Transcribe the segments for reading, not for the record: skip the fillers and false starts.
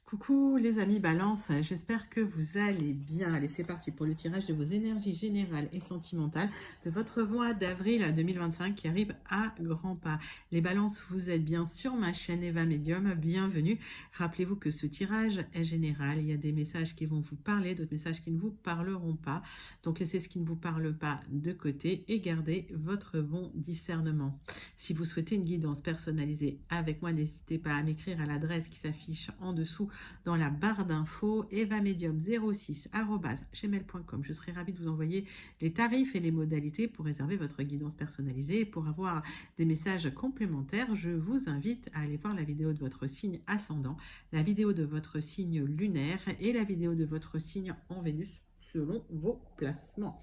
Coucou les amis Balance, j'espère que vous allez bien. Allez, c'est parti pour le tirage de vos énergies générales et sentimentales de votre mois d'avril 2025 qui arrive à grands pas. Les Balances, vous êtes bien sur ma chaîne Eva Medium, bienvenue. Rappelez-vous que ce tirage est général, il y a des messages qui vont vous parler, d'autres messages qui ne vous parleront pas. Donc laissez ce qui ne vous parle pas de côté et gardez votre bon discernement. Si vous souhaitez une guidance personnalisée avec moi, n'hésitez pas à m'écrire à l'adresse qui s'affiche en dessous dans la barre d'infos evamedium06@gmail.com. Je serai ravie de vous envoyer les tarifs et les modalités pour réserver votre guidance personnalisée. Et pour avoir des messages complémentaires, je vous invite à aller voir la vidéo de votre signe ascendant, la vidéo de votre signe lunaire et la vidéo de votre signe en Vénus selon vos placements.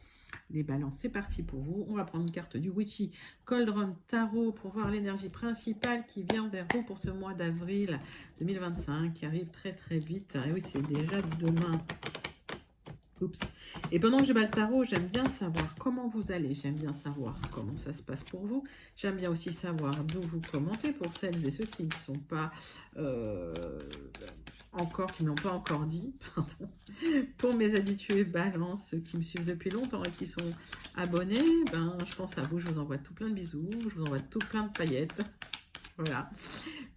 Les Balances, c'est parti pour vous. On va prendre une carte du Witchy Cauldron Tarot pour voir l'énergie principale qui vient vers vous pour ce mois d'avril 2025 qui arrive très très vite. Et oui, c'est déjà demain. Oups. Et pendant que je bats le tarot, j'aime bien savoir comment vous allez. J'aime bien savoir comment ça se passe pour vous. J'aime bien aussi savoir d'où vous commentez pour celles et ceux qui ne sont pas qui ne l'ont pas encore dit. Pardon. Pour mes habitués Balance, ceux qui me suivent depuis longtemps et qui sont abonnés, je pense à vous. Je vous envoie tout plein de bisous. Je vous envoie tout plein de paillettes. Voilà.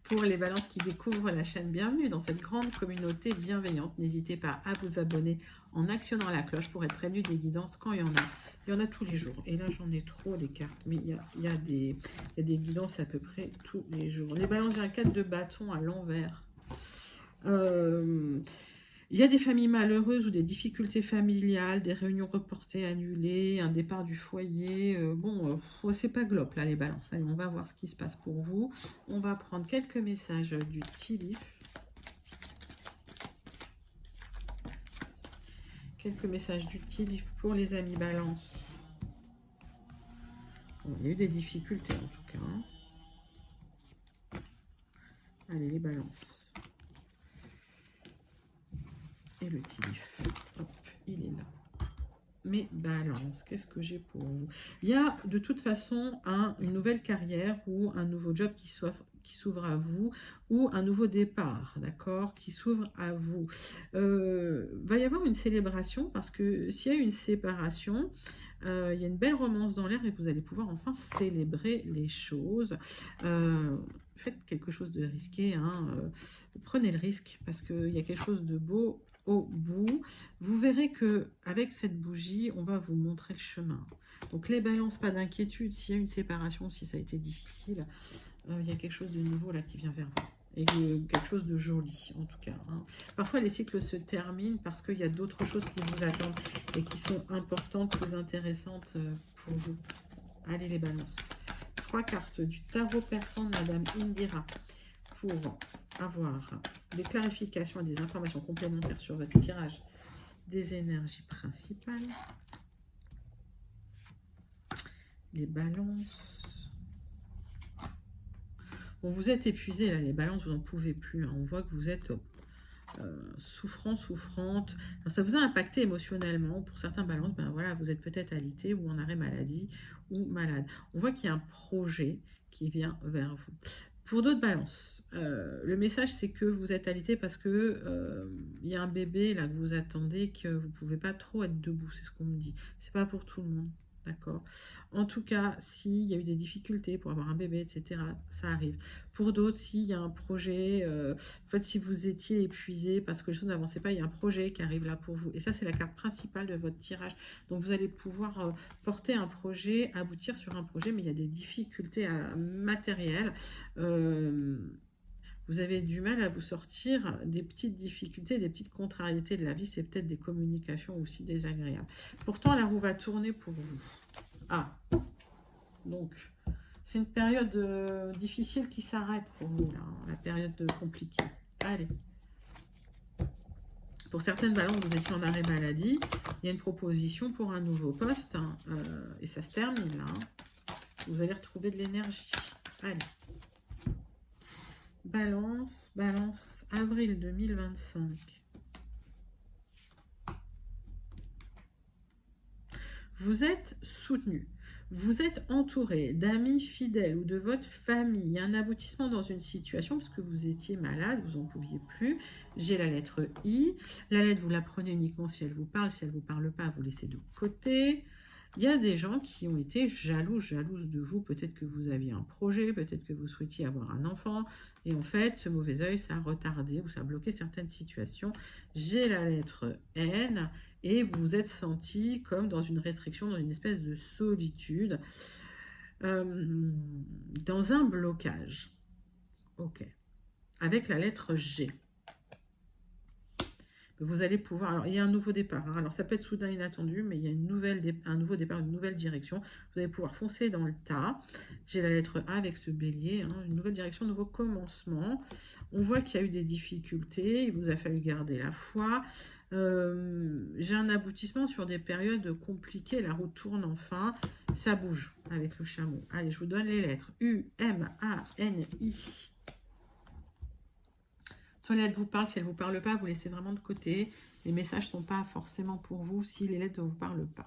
Pour les Balances qui découvrent la chaîne, bienvenue dans cette grande communauté bienveillante. N'hésitez pas à vous abonner en actionnant la cloche pour être prévenu des guidances quand il y en a. Il y en a tous les jours. Et là, j'en ai trop des cartes. Mais il y a des guidances à peu près tous les jours. Les Balances, j'ai un 4 de bâton à l'envers. Il y a des familles malheureuses ou des difficultés familiales, des réunions reportées, annulées, un départ du foyer. C'est pas glop là les Balances. Allez, on va voir ce qui se passe pour vous. On va prendre quelques messages du Tilif. Quelques messages du Tilif pour les amis Balance. Bon, il y a eu des difficultés en tout cas. Allez les Balances. Et le Tilif, hop, il est là. Mes Balances, qu'est-ce que j'ai pour vous? Il y a de toute façon une nouvelle carrière ou un nouveau job qui s'ouvre à vous ou un nouveau départ, d'accord, qui s'ouvre à vous. Va y avoir une célébration parce que s'il y a une séparation, il y a une belle romance dans l'air et vous allez pouvoir enfin célébrer les choses. Faites quelque chose de risqué, prenez le risque parce qu'il y a quelque chose de beau au bout. Vous verrez que avec cette bougie, on va vous montrer le chemin. Donc les Balances, pas d'inquiétude. S'il y a une séparation, si ça a été difficile, il y a quelque chose de nouveau là qui vient vers vous. Et quelque chose de joli, en tout cas. Parfois, les cycles se terminent parce qu'il y a d'autres choses qui vous attendent et qui sont importantes, plus intéressantes pour vous. Allez, les Balances. 3 cartes du tarot persan de Madame Indira pour avoir des clarifications et des informations complémentaires sur votre tirage des énergies principales. Les Balances. Bon, vous êtes épuisés là, les Balances, vous n'en pouvez plus. On voit que vous êtes souffrante. Alors, ça vous a impacté émotionnellement. Pour certains Balances, voilà, vous êtes peut-être alité ou en arrêt maladie ou malade. On voit qu'il y a un projet qui vient vers vous. Pour d'autres Balances, le message c'est que vous êtes alité parce que il y a un bébé là que vous attendez, que vous ne pouvez pas trop être debout, c'est ce qu'on me dit. C'est pas pour tout le monde, d'accord. En tout cas, s'il y a eu des difficultés pour avoir un bébé, etc., ça arrive. Pour d'autres, s'il y a un projet, en fait, si vous étiez épuisé parce que les choses n'avançaient pas, il y a un projet qui arrive là pour vous. Et ça, c'est la carte principale de votre tirage. Donc, vous allez pouvoir porter un projet, aboutir sur un projet, mais il y a des difficultés matérielles. Vous avez du mal à vous sortir des petites difficultés, des petites contrariétés de la vie. C'est peut-être des communications aussi désagréables. Pourtant, la roue va tourner pour vous. Ah, donc, c'est une période difficile qui s'arrête pour vous, là, la période compliquée. Allez. Pour certaines Balances, vous étiez en arrêt maladie. Il y a une proposition pour un nouveau poste. Et ça se termine, là. Vous allez retrouver de l'énergie. Allez. Balance, Balance, avril 2025. Vous êtes soutenu. Vous êtes entouré d'amis fidèles ou de votre famille. Il y a un aboutissement dans une situation parce que vous étiez malade, vous n'en pouviez plus. J'ai la lettre I. La lettre, vous la prenez uniquement si elle vous parle. Si elle ne vous parle pas, vous laissez de côté. Il y a des gens qui ont été jalouses de vous. Peut-être que vous aviez un projet, peut-être que vous souhaitiez avoir un enfant. Et en fait, ce mauvais œil, ça a retardé ou ça a bloqué certaines situations. J'ai la lettre N. Et vous vous êtes senti comme dans une restriction, dans une espèce de solitude, dans un blocage. Ok. Avec la lettre G. Vous allez pouvoir... Alors, il y a un nouveau départ. Hein. Alors, ça peut être soudain, inattendu, mais il y a un nouveau départ, une nouvelle direction. Vous allez pouvoir foncer dans le tas. J'ai la lettre A avec ce bélier. Hein. Une nouvelle direction, un nouveau commencement. On voit qu'il y a eu des difficultés. Il vous a fallu garder la foi. J'ai un aboutissement sur des périodes compliquées. La roue tourne enfin. Ça bouge avec le chameau. Allez, je vous donne les lettres. U, M, A, N, I. Soit les lettres vous parlent, si elles ne vous parlent pas, vous laissez vraiment de côté. Les messages ne sont pas forcément pour vous si les lettres ne vous parlent pas.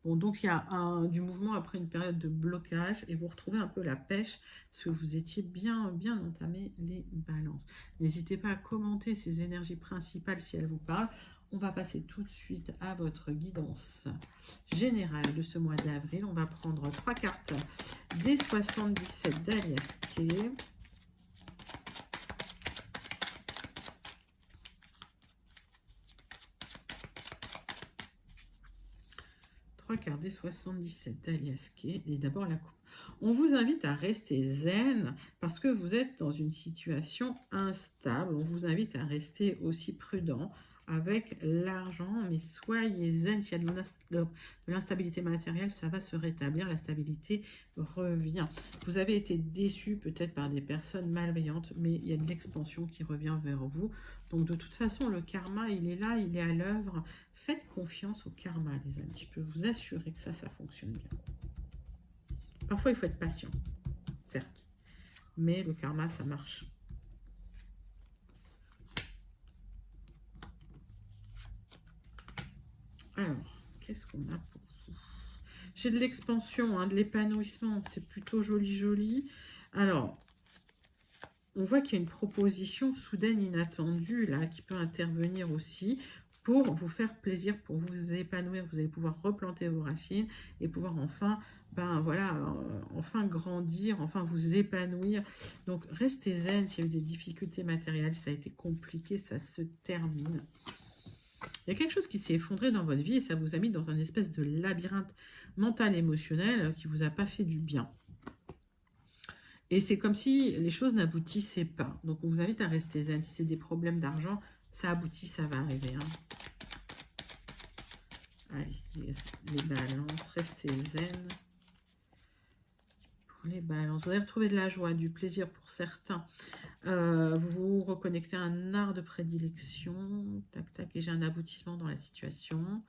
Bon, donc il y a du mouvement après une période de blocage et vous retrouvez un peu la pêche parce que vous étiez bien entamé les balances. N'hésitez pas à commenter ces énergies principales si elles vous parlent. On va passer tout de suite à votre guidance générale de ce mois d'avril. On va prendre 3 cartes des 77 d'Alias Kay. Cartes des 77 d'Alias Kay. Et d'abord la coupe. On vous invite à rester zen parce que vous êtes dans une situation instable. On vous invite à rester aussi prudent avec l'argent, mais soyez zen. S'il y a de l'instabilité matérielle, ça va se rétablir, la stabilité revient. Vous avez été déçu peut-être par des personnes malveillantes, mais il y a de l'expansion qui revient vers vous. Donc de toute façon, le karma, il est là, il est à l'œuvre. Faites confiance au karma, les amis. Je peux vous assurer que ça fonctionne bien. Parfois, il faut être patient, certes. Mais le karma, ça marche. Alors, qu'est-ce qu'on a pour vous? J'ai de l'expansion, hein, de l'épanouissement. C'est plutôt joli. Alors, on voit qu'il y a une proposition soudaine, inattendue, là, qui peut intervenir aussi pour vous faire plaisir, pour vous épanouir. Vous allez pouvoir replanter vos racines et pouvoir enfin, enfin grandir, enfin vous épanouir. Donc, restez zen. S'il y a eu des difficultés matérielles, ça a été compliqué, ça se termine. Il y a quelque chose qui s'est effondré dans votre vie et ça vous a mis dans un espèce de labyrinthe mental, émotionnel qui ne vous a pas fait du bien. Et c'est comme si les choses n'aboutissaient pas. Donc, on vous invite à rester zen. Si c'est des problèmes d'argent, ça aboutit, ça va arriver. Hein. Allez, les balances, restez zen. Pour les balances, vous allez retrouver de la joie, du plaisir pour certains. Vous vous reconnectez à un art de prédilection. Tac, tac, et j'ai un aboutissement dans la situation.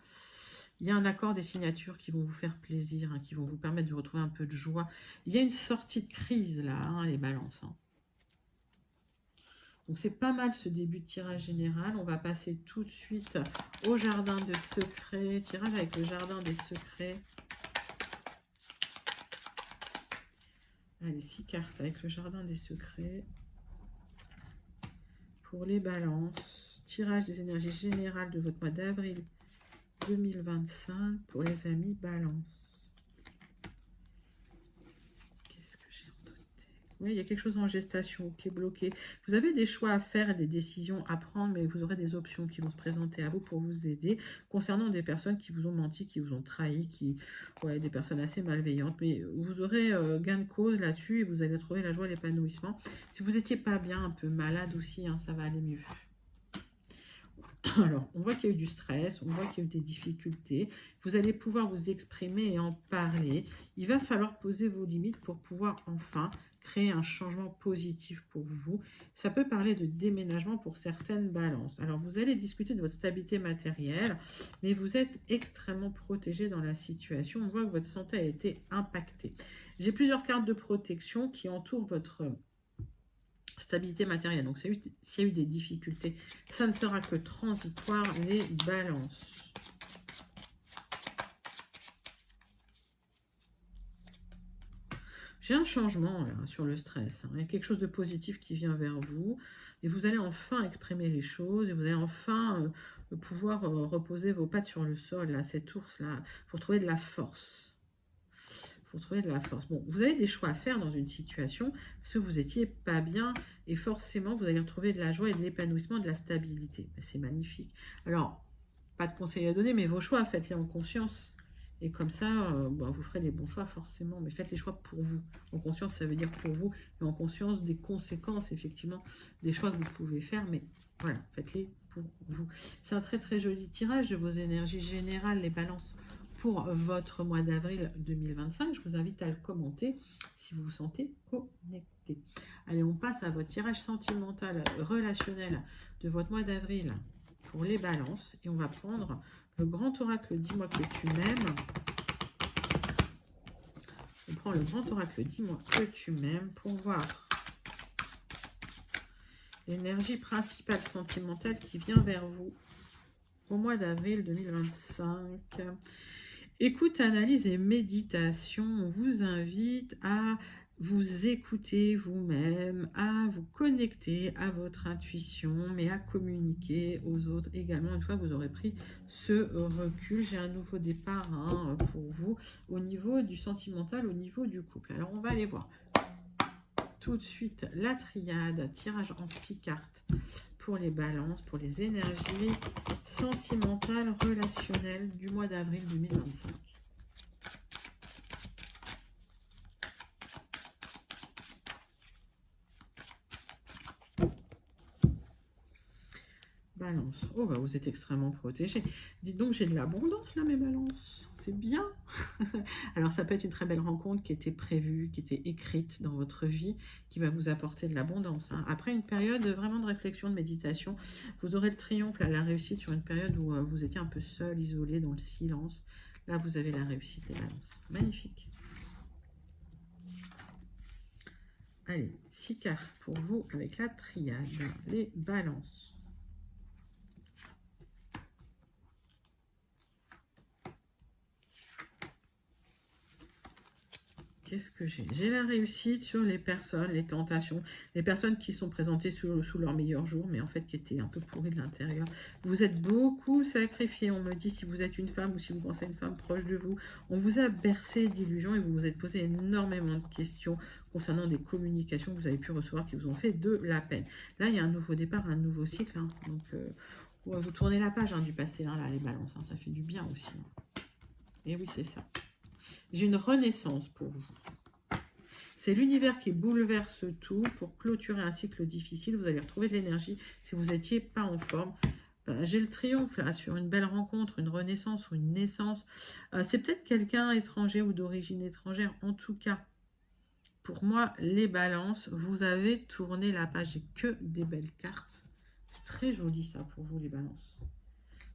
Il y a un accord des signatures qui vont vous faire plaisir, hein, qui vont vous permettre de retrouver un peu de joie. Il y a une sortie de crise là, hein, les balances. Hein. Donc c'est pas mal ce début de tirage général. On va passer tout de suite au jardin de secrets. Tirage avec le jardin des secrets. Allez, 6 cartes avec le jardin des secrets. Pour les balances. Tirage des énergies générales de votre mois d'avril 2025 pour les amis balance. Qu'est-ce que j'ai en noté? Oui, il y a quelque chose en gestation qui est bloqué. Vous avez des choix à faire et des décisions à prendre, mais vous aurez des options qui vont se présenter à vous pour vous aider concernant des personnes qui vous ont menti, qui vous ont trahi, des personnes assez malveillantes. Mais vous aurez gain de cause là-dessus et vous allez trouver la joie et l'épanouissement. Si vous n'étiez pas bien, un peu malade aussi, hein, ça va aller mieux. Alors, on voit qu'il y a eu du stress, on voit qu'il y a eu des difficultés. Vous allez pouvoir vous exprimer et en parler. Il va falloir poser vos limites pour pouvoir enfin créer un changement positif pour vous. Ça peut parler de déménagement pour certaines balances. Alors, vous allez discuter de votre stabilité matérielle, mais vous êtes extrêmement protégé dans la situation. On voit que votre santé a été impactée. J'ai plusieurs cartes de protection qui entourent votre stabilité matérielle. Donc, s'il y a eu des difficultés, ça ne sera que transitoire, les balances. J'ai un changement là, sur le stress. Il y a quelque chose de positif qui vient vers vous. Et vous allez enfin exprimer les choses. Et vous allez enfin pouvoir reposer vos pattes sur le sol. Là, cet ours-là, pour trouver de la force. Pour trouver de la force. Bon, vous avez des choix à faire dans une situation parce que vous n'étiez pas bien et forcément, vous allez retrouver de la joie et de l'épanouissement, de la stabilité. C'est magnifique. Alors, pas de conseils à donner, mais vos choix, faites-les en conscience. Et comme ça, vous ferez les bons choix forcément, mais faites les choix pour vous. En conscience, ça veut dire pour vous, et en conscience des conséquences, effectivement, des choix que vous pouvez faire, mais voilà, faites-les pour vous. C'est un très très joli tirage de vos énergies générales, les balances, pour votre mois d'avril 2025. Je vous invite à le commenter si vous vous sentez connecté. Allez, on passe à votre tirage sentimental, relationnel de votre mois d'avril pour les balances. Et on va prendre le grand oracle, dis-moi que tu m'aimes. On prend le grand oracle, dis-moi que tu m'aimes pour voir l'énergie principale sentimentale qui vient vers vous au mois d'avril 2025. Écoute, analyse et méditation, on vous invite à vous écouter vous-même, à vous connecter à votre intuition, mais à communiquer aux autres également une fois que vous aurez pris ce recul. J'ai un nouveau départ pour vous au niveau du sentimental, au niveau du couple. Alors, on va aller voir tout de suite la triade, tirage en 6 cartes pour les balances, pour les énergies sentimentales, relationnelles du mois d'avril 2025. Balance. Oh, bah vous êtes extrêmement protégés. Dites donc, j'ai de l'abondance là, mes balances. C'est bien. Alors, ça peut être une très belle rencontre qui était prévue, qui était écrite dans votre vie, qui va vous apporter de l'abondance. Après une période vraiment de réflexion, de méditation, vous aurez le triomphe, là, la réussite sur une période où vous étiez un peu seul, isolé, dans le silence. Là, vous avez la réussite, les balances. Magnifique. Allez, 6 cartes pour vous avec la triade, les balances. Qu'est-ce que j'ai? J'ai la réussite sur les personnes, les tentations, les personnes qui sont présentées sous leur meilleur jour, mais en fait qui étaient un peu pourries de l'intérieur. Vous êtes beaucoup sacrifiés, on me dit, si vous êtes une femme ou si vous pensez à une femme proche de vous. On vous a bercé d'illusions et vous vous êtes posé énormément de questions concernant des communications que vous avez pu recevoir qui vous ont fait de la peine. Là, il y a un nouveau départ, un nouveau cycle. Donc, vous tournez la page du passé, là, les balances. Ça fait du bien aussi. Et oui, c'est ça. J'ai une renaissance pour vous. C'est l'univers qui bouleverse tout pour clôturer un cycle difficile. Vous allez retrouver de l'énergie si vous n'étiez pas en forme. J'ai le triomphe là sur une belle rencontre, une renaissance ou une naissance. C'est peut-être quelqu'un étranger ou d'origine étrangère. En tout cas, pour moi, les balances, vous avez tourné la page. J'ai que des belles cartes. C'est très joli ça pour vous, les balances.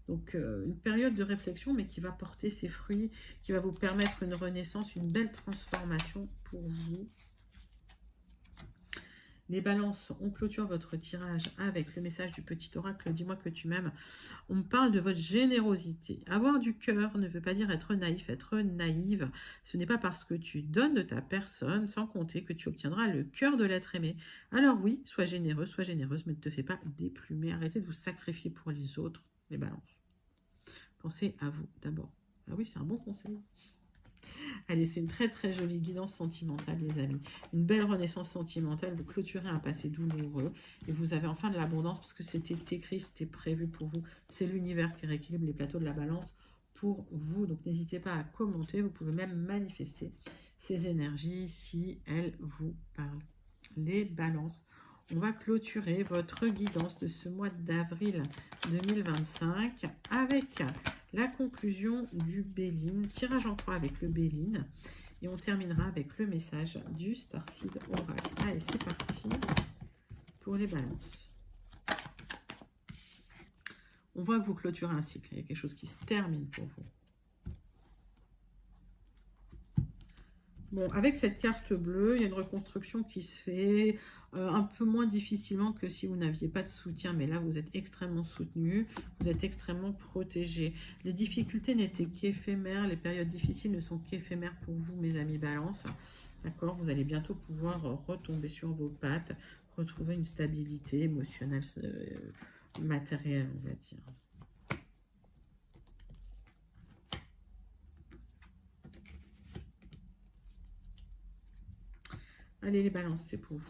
Donc, une période de réflexion, mais qui va porter ses fruits, qui va vous permettre une renaissance, une belle transformation pour vous. Les balances, on clôture votre tirage avec le message du petit oracle. Dis-moi que tu m'aimes. On me parle de votre générosité. Avoir du cœur ne veut pas dire être naïf, être naïve. Ce n'est pas parce que tu donnes de ta personne, sans compter, que tu obtiendras le cœur de l'être aimé. Alors oui, sois généreuse, mais ne te fais pas déplumer. Arrêtez de vous sacrifier pour les autres, les balances. Pensez à vous d'abord. Ah oui, c'est un bon conseil. Allez, c'est une très très jolie guidance sentimentale, les amis. Une belle renaissance sentimentale. Vous clôturez un passé douloureux et vous avez enfin de l'abondance parce que c'était écrit, c'était prévu pour vous. C'est l'univers qui rééquilibre les plateaux de la balance pour vous. Donc, n'hésitez pas à commenter. Vous pouvez même manifester ces énergies si elles vous parlent. Les balances. On va clôturer votre guidance de ce mois d'avril 2025 avec la conclusion du Béline, tirage en croix avec le Béline, et on terminera avec le message du Starseed Oracle. Allez, c'est parti pour les balances. On voit que vous clôturez un cycle, il y a quelque chose qui se termine pour vous. Bon, avec cette carte bleue, il y a une reconstruction qui se fait un peu moins difficilement que si vous n'aviez pas de soutien. Mais là, vous êtes extrêmement soutenu, vous êtes extrêmement protégé. Les difficultés n'étaient qu'éphémères, les périodes difficiles ne sont qu'éphémères pour vous, mes amis Balance. D'accord? Vous allez bientôt pouvoir retomber sur vos pattes, retrouver une stabilité émotionnelle, matérielle, on va dire. Allez, les balances, c'est pour vous.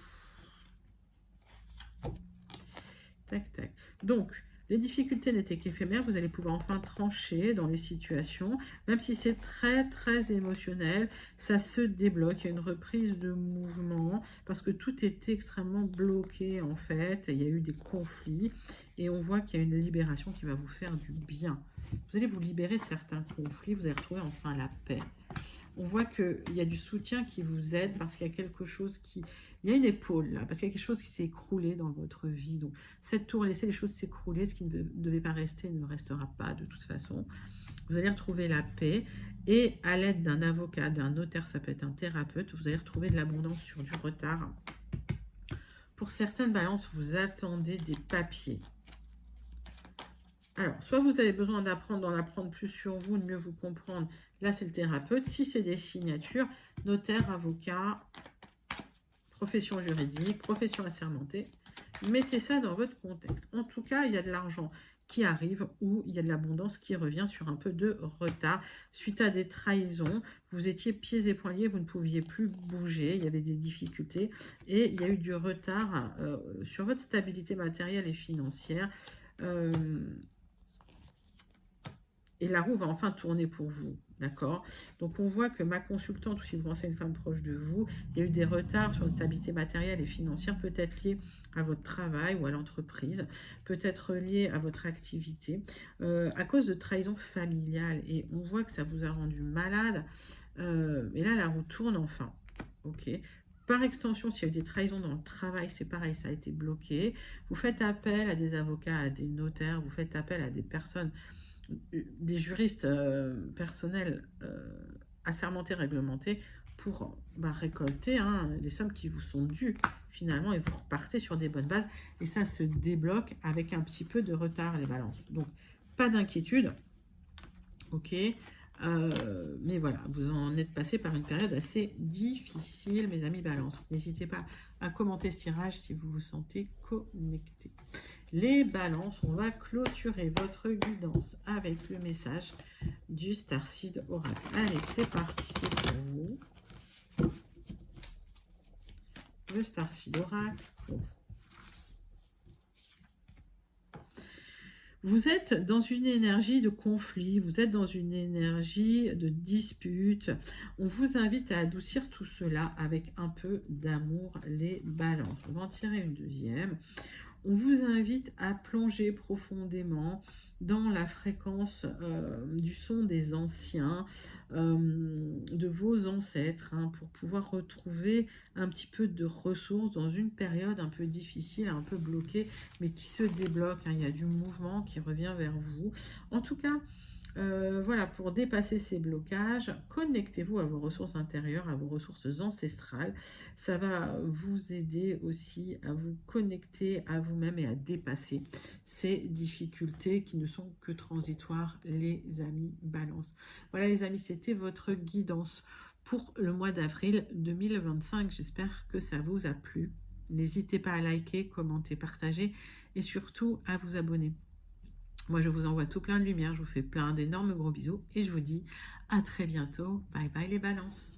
Tac, tac. Donc, les difficultés n'étaient qu'éphémères. Vous allez pouvoir enfin trancher dans les situations. Même si c'est très, très émotionnel, ça se débloque. Il y a une reprise de mouvement parce que tout était extrêmement bloqué, en fait. Il y a eu des conflits et on voit qu'il y a une libération qui va vous faire du bien. Vous allez vous libérer de certains conflits. Vous allez retrouver enfin la paix. On voit qu'il y a du soutien qui vous aide parce qu'il y a quelque chose qui... Il y a une épaule là, parce qu'il y a quelque chose qui s'est écroulé dans votre vie. Donc, cette tour, laissez les choses s'écrouler. Ce qui ne devait pas rester ne restera pas de toute façon. Vous allez retrouver la paix. Et à l'aide d'un avocat, d'un notaire, ça peut être un thérapeute, vous allez retrouver de l'abondance sur du retard. Pour certaines balances, vous attendez des papiers. Alors, soit vous avez besoin d'en apprendre plus sur vous, de mieux vous comprendre. Là, c'est le thérapeute. Si c'est des signatures, notaire, avocat, profession juridique, profession assermentée, mettez ça dans votre contexte. En tout cas, il y a de l'argent qui arrive ou il y a de l'abondance qui revient sur un peu de retard. Suite à des trahisons, vous étiez pieds et poings liés, vous ne pouviez plus bouger, il y avait des difficultés et il y a eu du retard sur votre stabilité matérielle et financière. Et la roue va enfin tourner pour vous, d'accord? Donc, on voit que ma consultante, ou si vous pensez à une femme proche de vous, il y a eu des retards sur une stabilité matérielle et financière, peut-être liés à votre travail ou à l'entreprise, peut-être liés à votre activité, à cause de trahison familiale. Et on voit que ça vous a rendu malade. Et là, la roue tourne enfin, ok? Par extension, s'il y a eu des trahisons dans le travail, c'est pareil, ça a été bloqué. Vous faites appel à des avocats, à des notaires, vous faites appel à des personnes, des juristes personnels assermentés, réglementés, pour récolter les sommes qui vous sont dues finalement, et vous repartez sur des bonnes bases, et ça se débloque avec un petit peu de retard, les balances. Donc, pas d'inquiétude, ok, mais voilà, vous en êtes passé par une période assez difficile, mes amis balance. N'hésitez pas à commenter ce tirage si vous vous sentez connecté. Les balances, on va clôturer votre guidance avec le message du Starseed Oracle. Allez, c'est parti, c'est pour vous. Le Starseed Oracle. Vous êtes dans une énergie de conflit, vous êtes dans une énergie de dispute. On vous invite à adoucir tout cela avec un peu d'amour, les balances. On va en tirer une deuxième. On vous invite à plonger profondément dans la fréquence du son des anciens, de vos ancêtres, pour pouvoir retrouver un petit peu de ressources dans une période un peu difficile, un peu bloquée, mais qui se débloque. Il y a du mouvement qui revient vers vous. En tout cas, voilà, pour dépasser ces blocages, connectez-vous à vos ressources intérieures, à vos ressources ancestrales. Ça va vous aider aussi à vous connecter à vous-même et à dépasser ces difficultés qui ne sont que transitoires, les amis balance. Voilà les amis, c'était votre guidance pour le mois d'avril 2025. J'espère que ça vous a plu. N'hésitez pas à liker, commenter, partager et surtout à vous abonner. Moi, je vous envoie tout plein de lumière, je vous fais plein d'énormes gros bisous et je vous dis à très bientôt. Bye bye les balances.